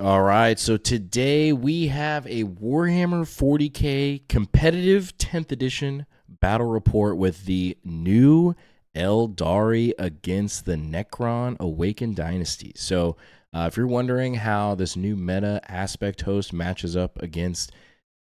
All right, so today we have a Warhammer 40K competitive 10th edition battle report with the new Aeldari against the Necron Awakened Dynasty. So, if you're wondering how this new meta aspect host matches up against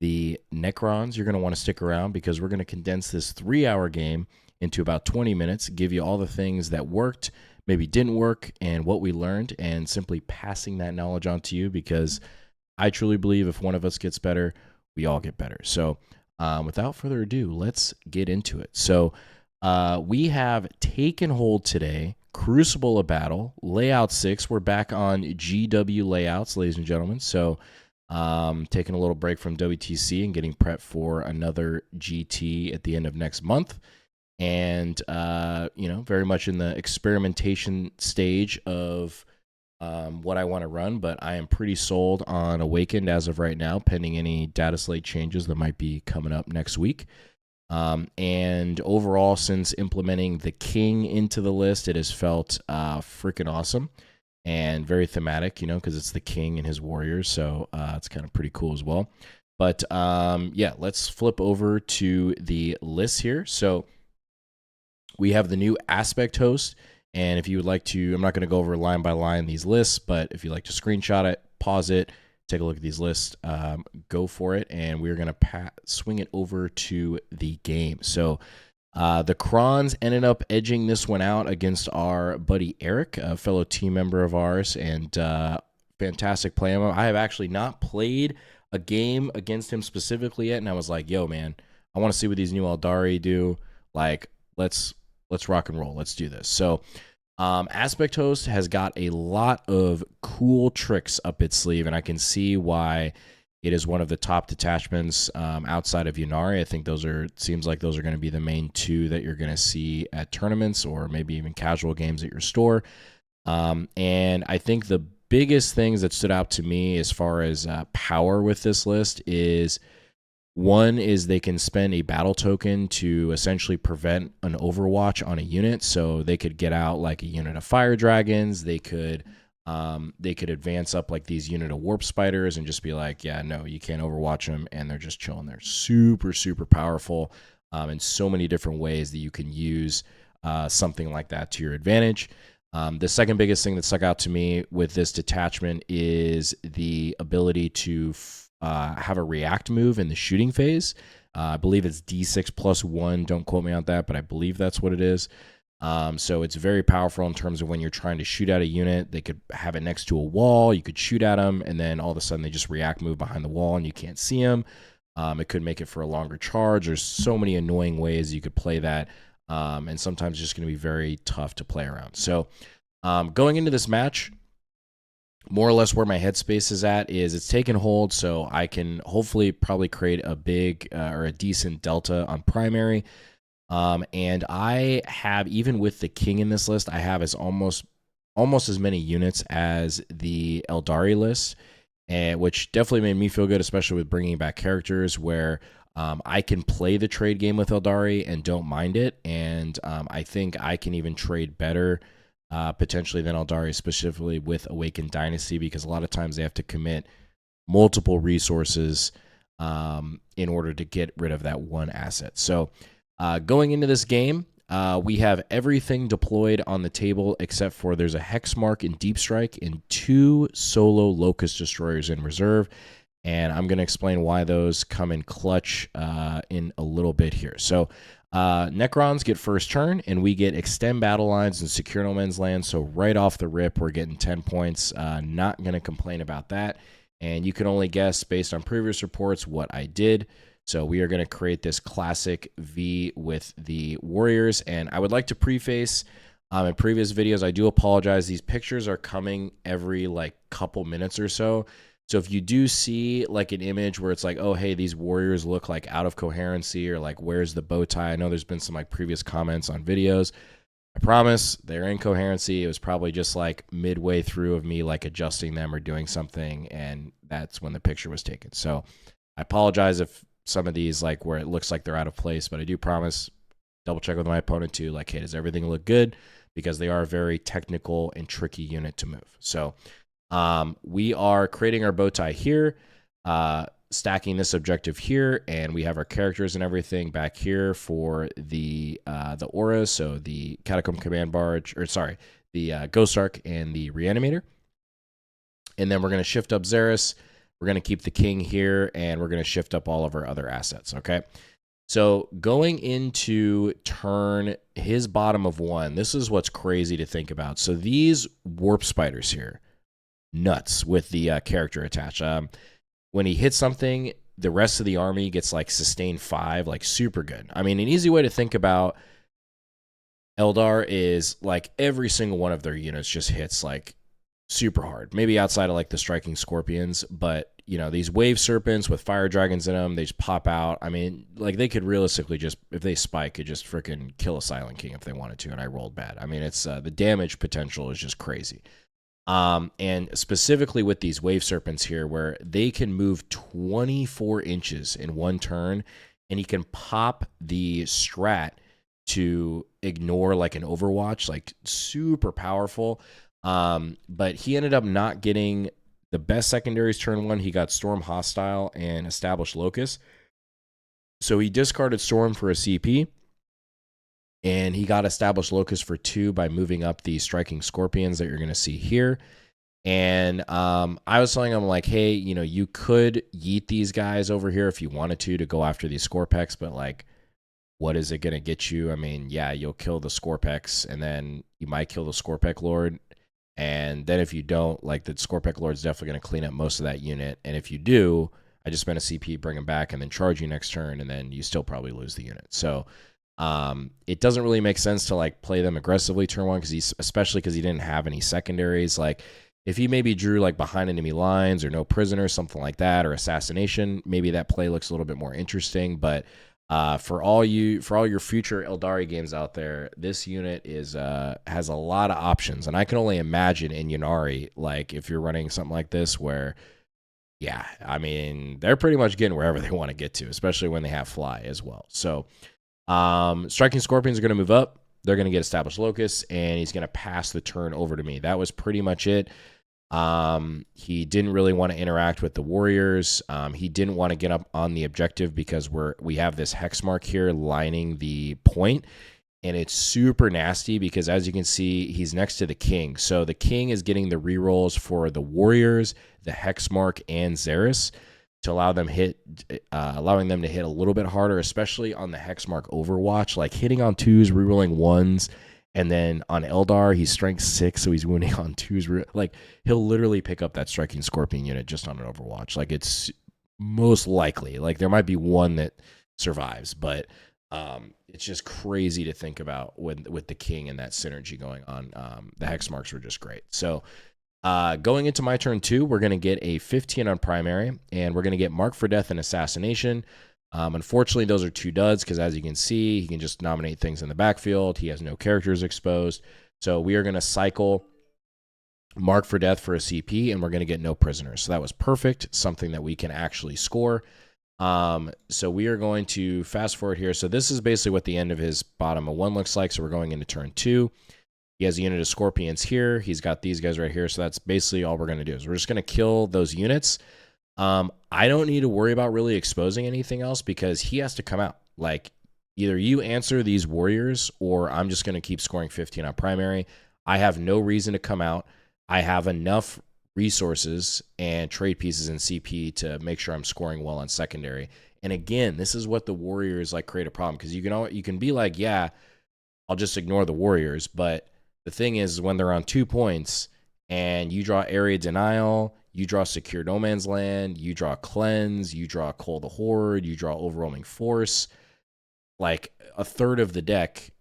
the Necrons, you're going to want to stick around because we're going to condense this 3-hour game into about 20 minutes, give you all the things that worked, maybe didn't work, and what we learned, and simply passing that knowledge on to you because I truly believe if one of us gets better, we all get better. So without further ado, let's get into it. So we have taken hold today, Crucible of Battle, Layout 6. We're back on GW layouts, ladies and gentlemen. So taking a little break from WTC and getting prepped for another GT at the end of next month. And very much in the experimentation stage of what I want to run, but I am pretty sold on Awakened as of right now, pending any data slate changes that might be coming up next week. And overall, since implementing the King into the list, it has felt freaking awesome and very thematic, because it's the King and his warriors, so it's kind of pretty cool as well. But let's flip over to the list here. So we have the new aspect host, and if you would like to, I'm not going to go over line by line these lists, but if you'd like to screenshot it, pause it, take a look at these lists, go for it, and we're going to swing it over to the game. So the Crons ended up edging this one out against our buddy Eric, a fellow team member of ours, and fantastic play. I have actually not played a game against him specifically yet, and I was like, yo, man, I want to see what these new Aeldari do. Like, let's rock and roll. Let's do this. So Aspect Host has got a lot of cool tricks up its sleeve, and I can see why it is one of the top detachments outside of Ynnari. I think seems like those are going to be the main two that you're going to see at tournaments or maybe even casual games at your store. And I think the biggest things that stood out to me as far as power with this list is, one is they can spend a battle token to essentially prevent an overwatch on a unit. So they could get out like a unit of fire dragons. They could advance up like these unit of warp spiders and just be like, yeah, no, you can't overwatch them. And they're just chilling there. Super, super powerful in so many different ways that you can use something like that to your advantage. The second biggest thing that stuck out to me with this detachment is the ability to have a react move in the shooting phase. I believe it's D6+1. Don't quote me on that, but I believe that's what it is. So it's very powerful in terms of when you're trying to shoot at a unit. They could have it next to a wall. You could shoot at them, and then all of a sudden they just react move behind the wall, and you can't see them. It could make it for a longer charge. There's so many annoying ways you could play that, and sometimes it's just going to be very tough to play around. So going into this match, more or less where my headspace is at is it's taken hold, so I can hopefully probably create a big or a decent delta on primary. And I have, even with the King in this list, I have as almost as many units as the Aeldari list, and which definitely made me feel good, especially with bringing back characters where I can play the trade game with Aeldari and don't mind it, and I think I can even trade better potentially than Aeldari, specifically with Awakened Dynasty, because a lot of times they have to commit multiple resources in order to get rid of that one asset. So going into this game, we have everything deployed on the table except for there's a Hex Mark in Deep Strike and 2 solo Locust Destroyers in reserve, and I'm going to explain why those come in clutch in a little bit here. So Necrons get first turn, and we get extend battle lines and secure no man's land. So right off the rip, we're getting 10 points. Not going to complain about that. And you can only guess based on previous reports what I did. So we are going to create this classic V with the warriors. And I would like to preface in previous videos, I do apologize. These pictures are coming every couple minutes or so. So if you do see like an image where it's like, oh, hey, these warriors look like out of coherency, or like, where's the bow tie? I know there's been some previous comments on videos. I promise they're in coherency. It was probably just like midway through of me adjusting them or doing something, and that's when the picture was taken. So I apologize if some of these where it looks like they're out of place, but I do promise, double check with my opponent too, hey, does everything look good? Because they are a very technical and tricky unit to move. So We are creating our bow tie here, stacking this objective here, and we have our characters and everything back here for the auras, so the Catacomb Command Barge, or sorry, the Ghost Ark and the Reanimator. And then we're going to shift up Xeris. We're going to keep the king here, and we're going to shift up all of our other assets, okay? So going into turn, his bottom of 1, this is what's crazy to think about. So these warp spiders here, nuts with the character attached. When he hits something, the rest of the army gets like sustain 5, like super good. I mean, an easy way to think about Eldar is like every single one of their units just hits like super hard. Maybe outside of like the striking scorpions, but you know, these wave serpents with fire dragons in them, they just pop out. I mean, like they could realistically just, if they spike, could just freaking kill a Silent King if they wanted to, and I rolled bad. I mean, it's the damage potential is just crazy. And specifically with these wave serpents here, where they can move 24 inches in one turn, and he can pop the strat to ignore like an Overwatch, like super powerful. But he ended up not getting the best secondaries turn 1. He got Storm Hostile and Established Locust. So he discarded Storm for a CP, and he got Established Locust for 2 by moving up the Striking Scorpions that you're going to see here. And I was telling him, like, hey, you know, you could yeet these guys over here if you wanted to go after these Scorpex, but, like, what is it going to get you? I mean, yeah, you'll kill the Scorpex, and then you might kill the Scorpec Lord. And then if you don't, like, the Scorpec Lord's definitely going to clean up most of that unit. And if you do, I just spend a CP, bring him back, and then charge you next turn, and then you still probably lose the unit. So it doesn't really make sense to like play them aggressively turn 1, especially because he didn't have any secondaries. Like if he maybe drew like behind enemy lines or no prisoners, something like that, or assassination, maybe that play looks a little bit more interesting. But for all your future Aeldari games out there, this unit is has a lot of options, and I can only imagine in Ynnari, like if you're running something like this where, yeah, I mean, they're pretty much getting wherever they want to get to, especially when they have fly as well. So Striking Scorpions are going to move up. They're going to get Established Locusts, and he's going to pass the turn over to me. That was pretty much it. He didn't really want to interact with the warriors. He didn't want to get up on the objective because we have this hex mark here lining the point, and it's super nasty because, as you can see, he's next to the king. So the king is getting the rerolls for the warriors, the hex mark, and Xeris, to allowing them to hit a little bit harder, especially on the Hexmark Overwatch, like hitting on 2s, rerolling 1s, and then on Eldar, he's strength 6, so he's wounding on 2s. Like, he'll literally pick up that Striking Scorpion unit just on an Overwatch. Like, it's most likely. Like, there might be one that survives, but it's just crazy to think about with the King and that synergy going on. The Hexmarks were just great. So, going into my turn 2, we're going to get a 15 on primary, and we're going to get Mark for Death and Assassination. Unfortunately, those are 2 duds because, as you can see, he can just nominate things in the backfield. He has no characters exposed. So we are going to cycle Mark for Death for a CP, and we're going to get no prisoners. So that was perfect, something that we can actually score. So we are going to fast forward here. So this is basically what the end of his bottom of 1 looks like. So we're going into turn 2. He has a unit of Scorpions here. He's got these guys right here. So that's basically all we're going to do is we're just going to kill those units. I don't need to worry about really exposing anything else because he has to come out. Like, either you answer these warriors or I'm just going to keep scoring 15 on primary. I have no reason to come out. I have enough resources and trade pieces in CP to make sure I'm scoring well on secondary. And again, this is what the warriors like create a problem because you can be like, yeah, I'll just ignore the warriors, but the thing is, when they're on 2 points and you draw Area Denial, you draw Secure No Man's Land, you draw Cleanse, you draw Cull the Horde, you draw Overwhelming Force, like a third of the deck,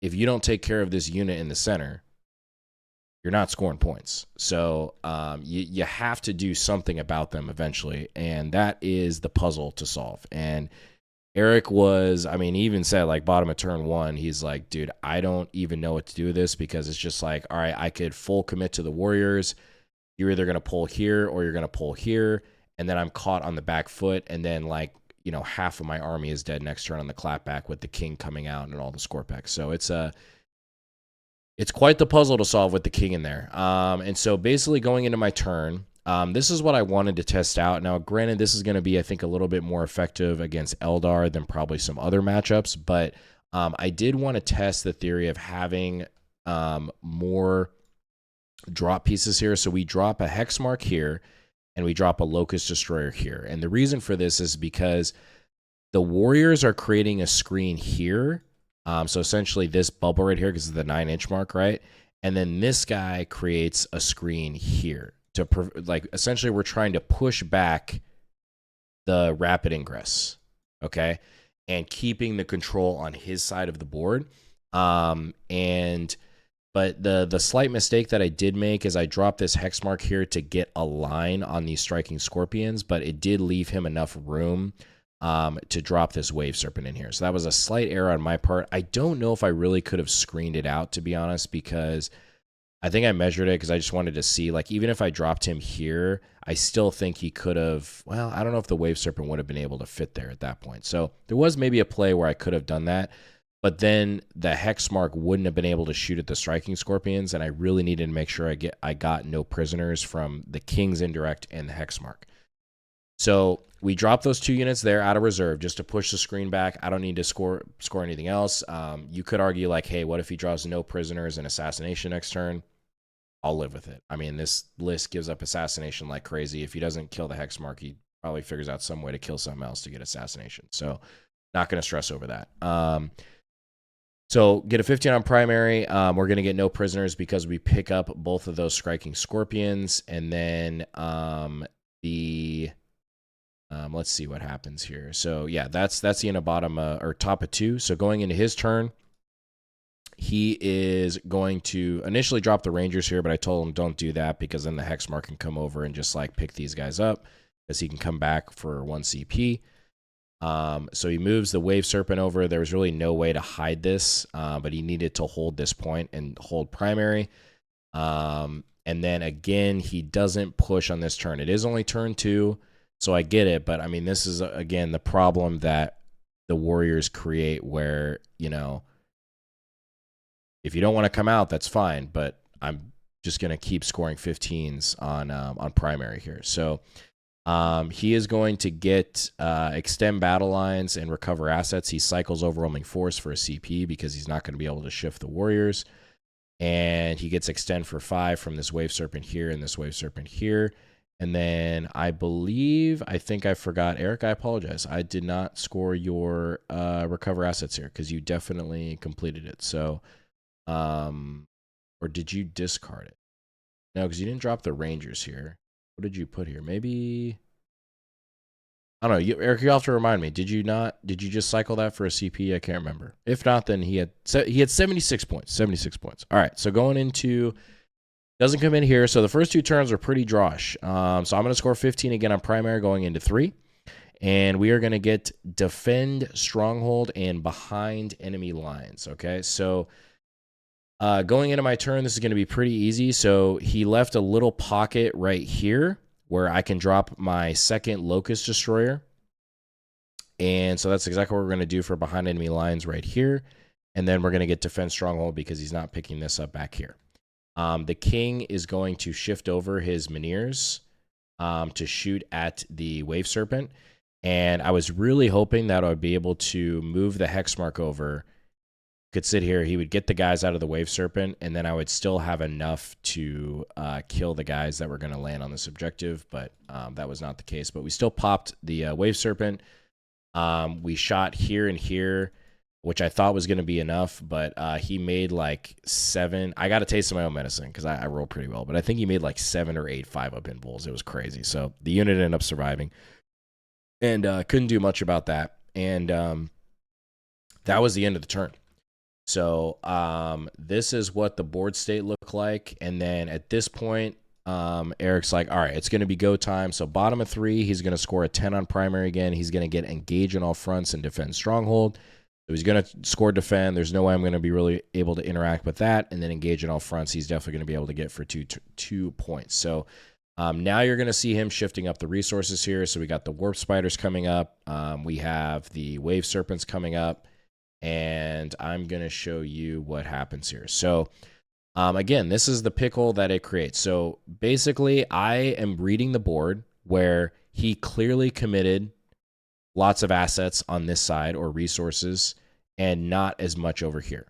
if you don't take care of this unit in the center, you're not scoring points. So you have to do something about them eventually, and that is the puzzle to solve. And Eric was, I mean, he even said, like, bottom of turn 1, he's like, dude, I don't even know what to do with this because it's just like, all right, I could full commit to the warriors. You're either going to pull here or you're going to pull here, and then I'm caught on the back foot, and then, like, you know, half of my army is dead next turn on the clapback with the king coming out and all the Scorpex. So it's it's quite the puzzle to solve with the king in there. And so basically going into my turn, this is what I wanted to test out. Now, granted, this is going to be, I think, a little bit more effective against Eldar than probably some other matchups, but I did want to test the theory of having more drop pieces here. So we drop a hex mark here, and we drop a locust destroyer here. And the reason for this is because the warriors are creating a screen here. So essentially this bubble right here, because it's the 9-inch mark, right? And then this guy creates a screen here to like essentially we're trying to push back the rapid ingress, okay, and keeping the control on his side of the board. But the slight mistake that I did make is I dropped this hex mark here to get a line on these striking scorpions, but it did leave him enough room to drop this wave serpent in here. So that was a slight error on my part. I don't know if I really could have screened it out, to be honest, because I think I measured it because I just wanted to see, like, even if I dropped him here, I still think he could have, well, I don't know if the wave serpent would have been able to fit there at that point. So there was maybe a play where I could have done that, but then the hex mark wouldn't have been able to shoot at the striking scorpions, and I really needed to make sure I got no prisoners from the king's indirect and the hex mark. So we drop those 2 units there out of reserve just to push the screen back. I don't need to score anything else. You could argue like, hey, what if he draws no prisoners and assassination next turn? I'll live with it. I mean, this list gives up assassination like crazy. If he doesn't kill the hex mark, he probably figures out some way to kill something else to get assassination. So not going to stress over that. So get a 15 on primary. We're going to get no prisoners because we pick up both of those striking scorpions. And then let's see what happens here. So yeah, that's the end of bottom or top of 2. So going into his turn, he is going to initially drop the Rangers here, but I told him don't do that because then the hex mark can come over and just like pick these guys up as he can come back for 1 CP. So he moves the wave serpent over. There was really no way to hide this, but he needed to hold this point and hold primary. And then again, he doesn't push on this turn. It is only turn 2. So I get it, but I mean, this is, again, the problem that the Warriors create where, you know, if you don't want to come out, that's fine, but I'm just going to keep scoring 15s on primary here. So he is going to get extend battle lines and recover assets. He cycles overwhelming force for a CP because he's not going to be able to shift the Warriors. And he gets extend for 5 from this wave serpent here and this wave serpent here. And then I think I forgot, Eric, I apologize. I did not score your recover assets here because you definitely completed it. So, or did you discard it? No, because you didn't drop the Rangers here. What did you put here? Maybe, I don't know. Eric, you'll have to remind me. Did you just cycle that for a CP? I can't remember. If not, then he had 76 points. 76 points. All right, so going into... Doesn't come in here, so the first 2 turns are pretty drawish. So I'm going to score 15 again on primary going into 3. And we are going to get defend stronghold and behind enemy lines, okay? So going into my turn, this is going to be pretty easy. So he left a little pocket right here where I can drop my 2nd locust destroyer. And so that's exactly what we're going to do for behind enemy lines right here. And then we're going to get defend stronghold because he's not picking this up back here. The king is going to shift over his Meniers to shoot at the wave serpent. And I was really hoping that I would be able to move the hex mark over. Could sit here. He would get the guys out of the wave serpent, and then I would still have enough to kill the guys that were going to land on this objective. But that was not the case. But we still popped the wave serpent. We shot here and here, which I thought was going to be enough, but he made like 7. I got a taste of my own medicine because I rolled pretty well, but I think he made like 7 or 8 5-up invulns. It was crazy. So the unit ended up surviving and couldn't do much about that. And that was the end of the turn. So this is what the board state looked like. And then at this point, Eric's like, all right, it's going to be go time. So bottom of 3, he's going to score a 10 on primary again. He's going to get engage on all fronts and defend stronghold. So he's going to score defend. There's no way I'm going to be really able to interact with that. And then engage in all fronts, he's definitely going to be able to get for 2 points. So now you're going to see him shifting up the resources here. So we got the warp spiders coming up. We have the wave serpents coming up. And I'm going to show you what happens here. So Again, this is the pickle that it creates. So basically, I am reading the board where he clearly committed lots of assets on this side or resources and not as much over here.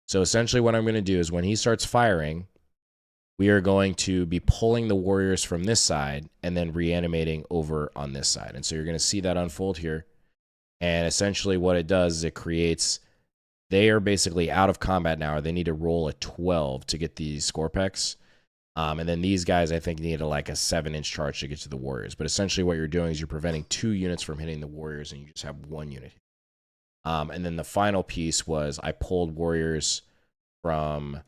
So essentially what I'm going to do is when he starts firing, we are going to be pulling the warriors from this side and then reanimating over on this side. And so you're going to see that unfold here. And essentially what it does is it creates, they are basically out of combat now, or they need to roll a 12 to get these Scorpex. And then these guys, I think, need like a 7-inch charge to get to the warriors. But essentially what you're doing is you're preventing 2 units from hitting the warriors, and you just have 1 unit. And then the final piece was I pulled warriors from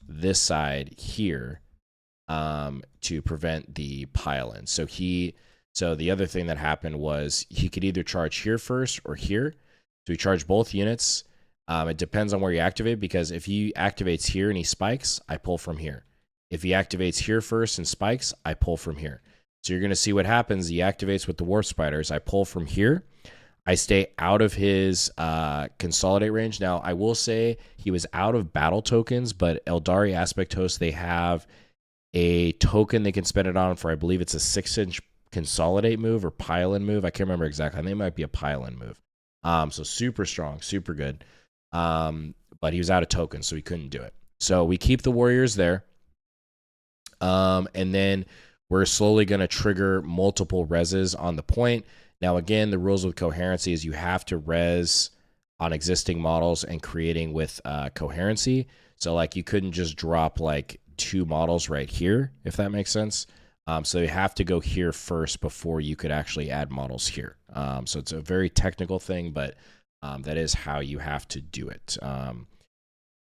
this side here to prevent the pile-in. So the other thing that happened was he could either charge here first or here. So he charged both units. It depends on where you activate, because if he activates here and he spikes, I pull from here. If he activates here first and spikes, I pull from here. So you're going to see what happens. He activates with the Warp Spiders. I pull from here. I stay out of his consolidate range. Now, I will say he was out of battle tokens, but Aeldari Aspect Host, they have a token they can spend it on for, I believe it's a 6-inch consolidate move or pile-in move. I can't remember exactly. I think it might be a pile-in move. So super strong, super good. But he was out of tokens, so he couldn't do it. So we keep the warriors there. And then we're slowly going to trigger multiple reses on the point. Now, again, the rules with coherency is you have to res on existing models and creating with coherency. So like you couldn't just drop like 2 models right here, if that makes sense. So you have to go here first before you could actually add models here. So it's a very technical thing, but that is how you have to do it.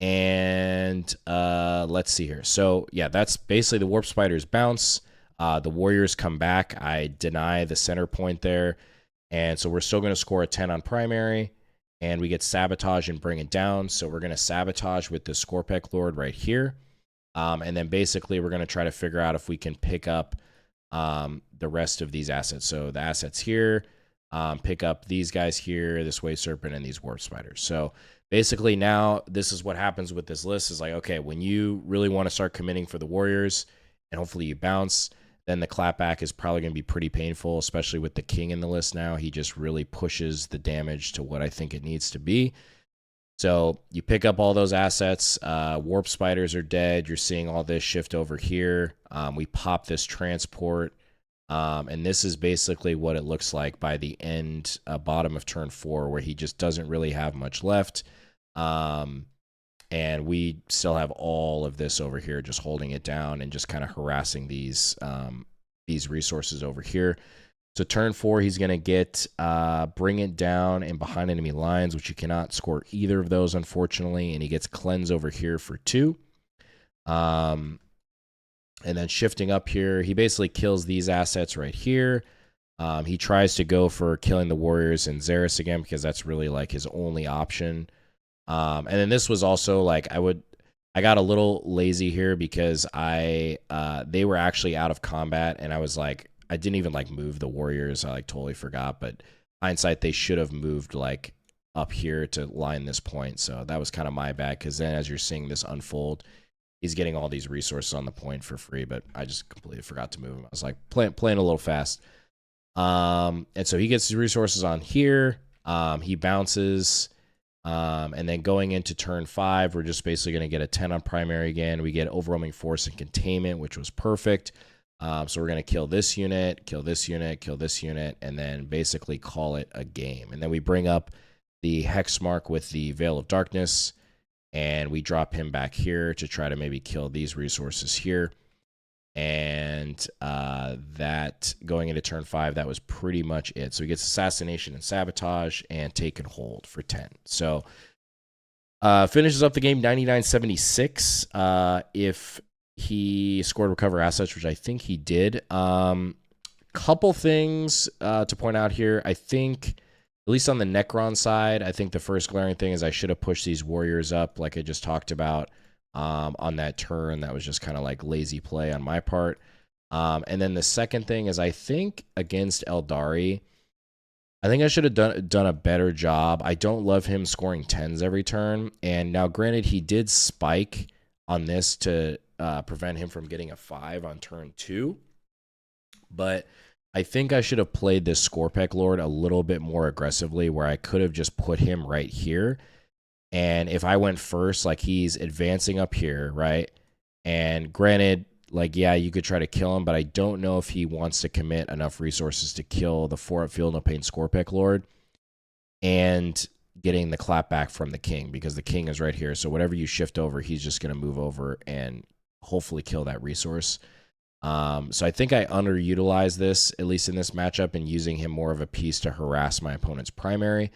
Let's see here. So yeah, that's basically the Warp Spiders bounce. The warriors come back. I deny the center point there. And so we're still going to score a 10 on primary. And we get sabotage and bring it down. So we're going to sabotage with the Scorpec Lord right here. And then basically we're going to try to figure out if we can pick up the rest of these assets. So the assets here, pick up these guys here, this Way Serpent, and these Warp Spiders. So basically now this is what happens with this list is like, okay, when you really want to start committing for the warriors and hopefully you bounce, then the clapback is probably going to be pretty painful, especially with the king in the list now. He just really pushes the damage to what I think it needs to be. So you pick up all those assets. Warp Spiders are dead. You're seeing all this shift over here. We pop this transport. And this is basically what it looks like by the end, bottom of turn 4, where he just doesn't really have much left. And we still have all of this over here just holding it down and just kind of harassing these resources over here. So turn 4, he's going to get bring it down and behind enemy lines, which you cannot score either of those, unfortunately. And he gets cleanse over here for 2. And then shifting up here, he basically kills these assets right here. He tries to go for killing the warriors and Xeris again, because that's really like his only option. And then this was also like I got a little lazy here because they were actually out of combat, and I was like, I didn't even like move the warriors. I like totally forgot, but hindsight, they should have moved like up here to line this point. So that was kind of my bad, because then as you're seeing this unfold, he's getting all these resources on the point for free, but I just completely forgot to move him. I was like playing a little fast. And so he gets his resources on here. He bounces. And then going into turn 5, we're just basically going to get a 10 on primary again. We get overwhelming force and containment, which was perfect. So we're going to kill this unit, kill this unit, kill this unit, and then basically call it a game. And then we bring up the Hex Mark with the Veil of Darkness, and we drop him back here to try to maybe kill these resources here. And that going into turn 5, that was pretty much it. So he gets Assassination and Sabotage and Take and Hold for 10. So finishes up the game 99-76. If he scored Recover Assets, which I think he did. Couple things to point out here. I think, at least on the Necron side, I think the first glaring thing is I should have pushed these warriors up like I just talked about. On that turn, that was just kind of like lazy play on my part. And then the second thing is I think against Aeldari, I think I should have done a better job. I don't love him scoring 10s every turn. And now, granted, he did spike on this to prevent him from getting a 5 on turn 2. But I think I should have played this Scorpec Lord a little bit more aggressively, where I could have just put him right here. And if I went first, like, he's advancing up here, right? And granted, like, yeah, you could try to kill him, but I don't know if he wants to commit enough resources to kill the 4-up Field No Pain Scorpec Lord and getting the clap back from the king, because the king is right here. So whatever you shift over, he's just going to move over and hopefully kill that resource. So I think I underutilized this, at least in this matchup, and using him more of a piece to harass my opponent's primary.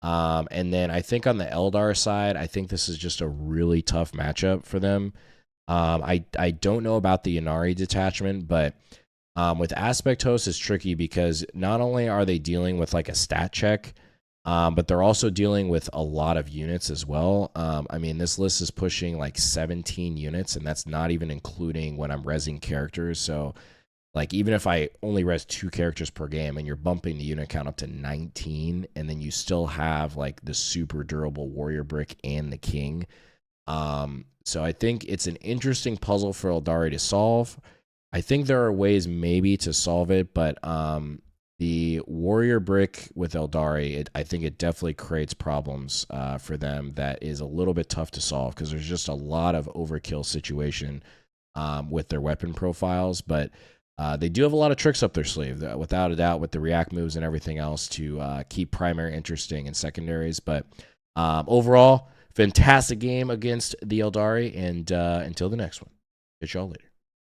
And then I think on the Eldar side, I think this is just a really tough matchup for them. I don't know about the Ynnari detachment, but with Aspect Host, it's tricky because not only are they dealing with like a stat check, but they're also dealing with a lot of units as well. I mean, this list is pushing like 17 units, and that's not even including when I'm rezzing characters. So, like, even if I only res 2 characters per game and you're bumping the unit count up to 19, and then you still have like the super durable warrior brick and the king. So I think it's an interesting puzzle for Aeldari to solve. I think there are ways maybe to solve it, but the warrior brick with Aeldari, I think it definitely creates problems for them that is a little bit tough to solve, because there's just a lot of overkill situation with their weapon profiles. But they do have a lot of tricks up their sleeve, without a doubt, with the react moves and everything else to keep primary interesting and secondaries. But overall, fantastic game against the Aeldari, and until the next one, catch y'all later.